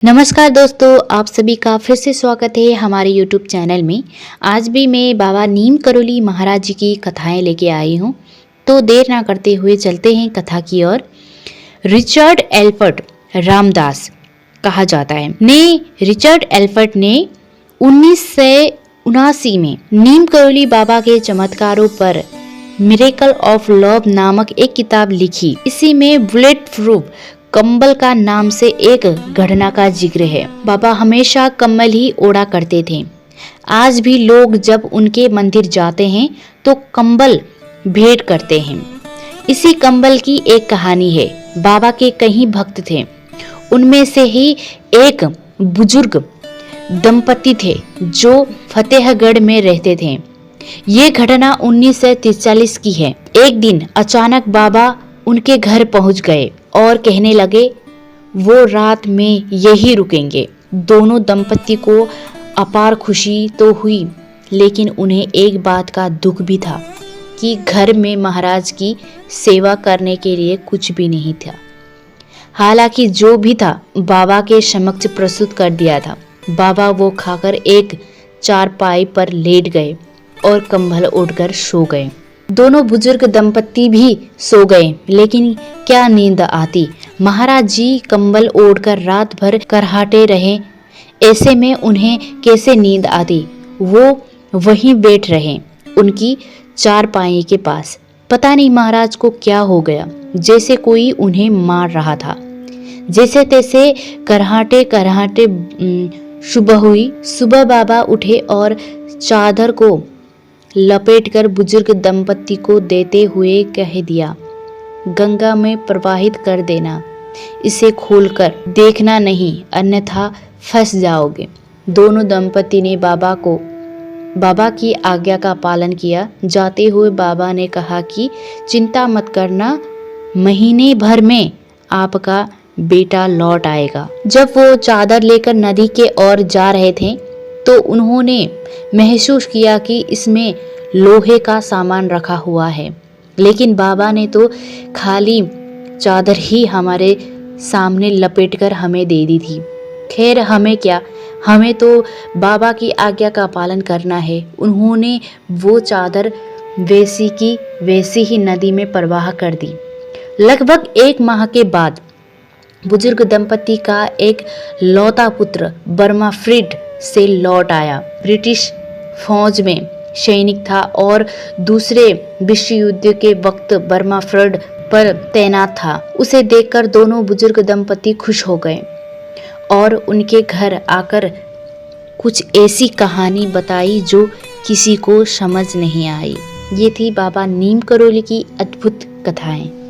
नमस्कार दोस्तों, आप सभी का फिर से स्वागत है हमारे YouTube चैनल में। आज भी मैं बाबा नीम करोली महाराज जी की कथाएं लेके आई हूँ। तो देर ना करते हुए चलते हैं कथा की ओर। रिचर्ड एल्फर्ट रामदास कहा जाता है रिचर्ड एल्फर्ट ने 1979 में नीम करोली बाबा के चमत्कारों पर मिरेकल ऑफ लव नामक एक किताब लिखी। इसी में बुलेट प्रूफ कंबल का नाम से एक घटना का जिक्र है। बाबा हमेशा कंबल ही ओढ़ा करते थे। आज भी लोग जब उनके मंदिर जाते हैं तो कंबल भेंट करते हैं। इसी कंबल की एक कहानी है। बाबा के कई भक्त थे, उनमें से ही एक बुजुर्ग दंपति थे जो फतेहगढ़ में रहते थे। ये घटना 1943 की है। एक दिन अचानक बाबा उनके घर पहुंच गए और कहने लगे वो रात में यही रुकेंगे। दोनों दंपति को अपार खुशी तो हुई, लेकिन उन्हें एक बात का दुख भी था कि घर में महाराज की सेवा करने के लिए कुछ भी नहीं था। हालांकि जो भी था बाबा के समक्ष प्रस्तुत कर दिया था। बाबा वो खाकर एक चारपाई पर लेट गए और कंबल ओढ़कर सो गए। दोनों बुजुर्ग दंपति भी सो गए, लेकिन क्या नींद आती। महाराज जी कंबल ओढ़कर रात भर करहाटे रहे। ऐसे में उन्हें कैसे नींद आती। वो वहीं बैठ रहे उनकी चारपाई के पास। पता नहीं महाराज को क्या हो गया, जैसे कोई उन्हें मार रहा था। जैसे तैसे करहाटे करहाटे सुबह हुई। सुबह बाबा उठे और चादर को लपेटकर बुजुर्ग दंपति को देते हुए कह दिया, गंगा में प्रवाहित कर देना, इसे खोलकर देखना नहीं, अन्यथा फंस जाओगे। दोनों दंपति ने बाबा की आज्ञा का पालन किया। जाते हुए बाबा ने कहा कि चिंता मत करना, महीने भर में आपका बेटा लौट आएगा। जब वो चादर लेकर नदी के ओर जा रहे थे तो उन्होंने महसूस किया कि इसमें लोहे का सामान रखा हुआ है, लेकिन बाबा ने तो खाली चादर ही हमारे सामने लपेटकर हमें दे दी थी। खैर हमें क्या, हमें तो बाबा की आज्ञा का पालन करना है। उन्होंने वो चादर वैसी की वैसी ही नदी में प्रवाह कर दी। लगभग 1 माह के बाद बुजुर्ग दंपति का एक लौता पुत्र बर्मा फ्रीड से लौट आया। ब्रिटिश फौज में सैनिक था और दूसरे विश्व युद्ध के वक्त बर्मा फ्रंट पर तैनात था। उसे देखकर दोनों बुजुर्ग दंपति खुश हो गए और उनके घर आकर कुछ ऐसी कहानी बताई जो किसी को समझ नहीं आई। ये थी बाबा नीम करोली की अद्भुत कथाएं।